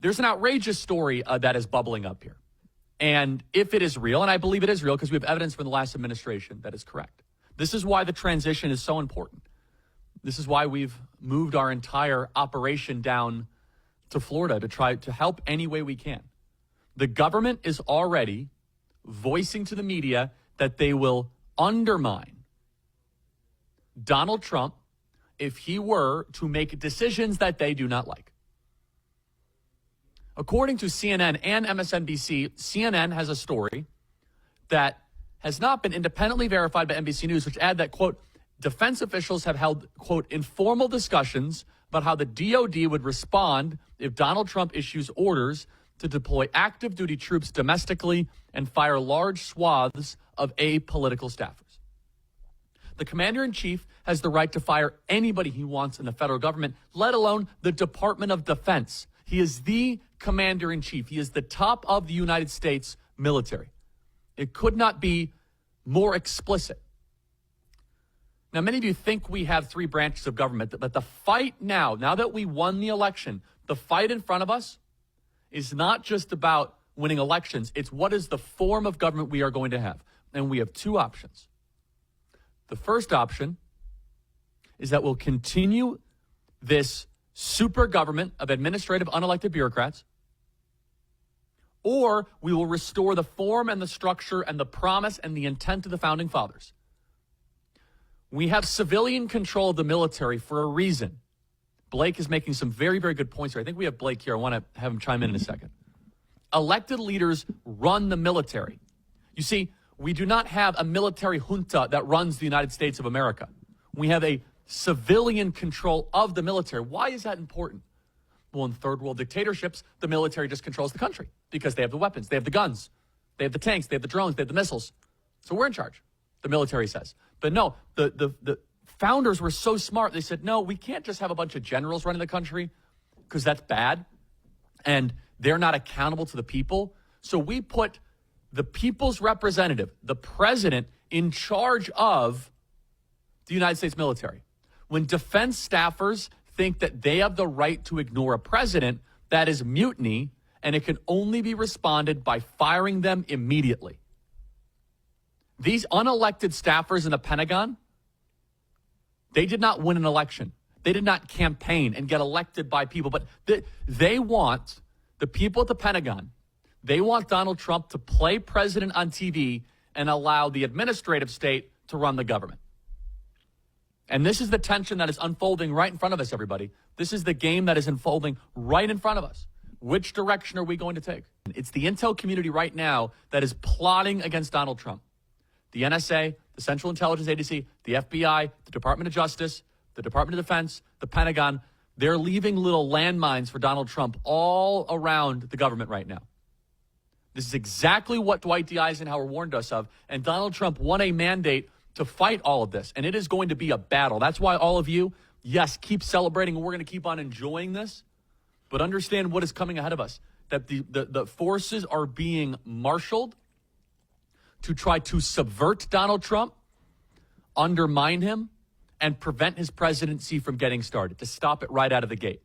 There's an outrageous story that is bubbling up here. And if it is real, and I believe it is real because we have evidence from the last administration that is correct. This is why the transition is so important. This is why we've moved our entire operation down to Florida to try to help any way we can. The government is already voicing to the media that they will undermine Donald Trump if he were to make decisions that they do not like. According to CNN and MSNBC, CNN has a story that has not been independently verified by NBC News, which add that, quote, defense officials have held, quote, informal discussions about how the DOD would respond if Donald Trump issues orders to deploy active duty troops domestically and fire large swaths of apolitical staffers. The commander-in-chief has the right to fire anybody he wants in the federal government, let alone the Department of Defense. He is the commander-in-chief. He is the top of the United States military. It could not be more explicit. Now, many of you think we have three branches of government, but the fight now that we won the election, the fight in front of us is not just about winning elections. It's what is the form of government we are going to have. And we have two options. The first option is that we'll continue this super government of administrative unelected bureaucrats, or we will restore the form and the structure and the promise and the intent of the founding fathers. We have civilian control of the military for a reason. Blake is making some very, very good points here. I think we have Blake here. I want to have him chime in a second. Elected leaders run the military. You see, we do not have a military junta that runs the United States of America. We have a civilian control of the military. Why is that important? Well, in third world dictatorships, the military just controls the country because they have the weapons, they have the guns, they have the tanks, they have the drones, they have the missiles. So we're in charge, the military says. But no, the founders were so smart. They said, no, we can't just have a bunch of generals running the country because that's bad. And they're not accountable to the people. So we put the people's representative, the president, in charge of the United States military. When defense staffers think that they have the right to ignore a president, that is mutiny, and it can only be responded by firing them immediately. These unelected staffers in the Pentagon, they did not win an election. They did not campaign and get elected by people, but they want the people at the Pentagon, they want Donald Trump to play president on TV and allow the administrative state to run the government. And this is the tension that is unfolding right in front of us, everybody. This is the game that is unfolding right in front of us. Which direction are we going to take? It's the intel community right now that is plotting against Donald Trump. The NSA, the Central Intelligence Agency, the FBI, the Department of Justice, the Department of Defense, the Pentagon, they're leaving little landmines for Donald Trump all around the government right now. This is exactly what Dwight D. Eisenhower warned us of, and Donald Trump won a mandate to fight all of this, and it is going to be a battle. That's why all of you, yes, keep celebrating, and we're going to keep on enjoying this, but understand what is coming ahead of us, that the forces are being marshaled to try to subvert Donald Trump, undermine him, and prevent his presidency from getting started, to stop it right out of the gate.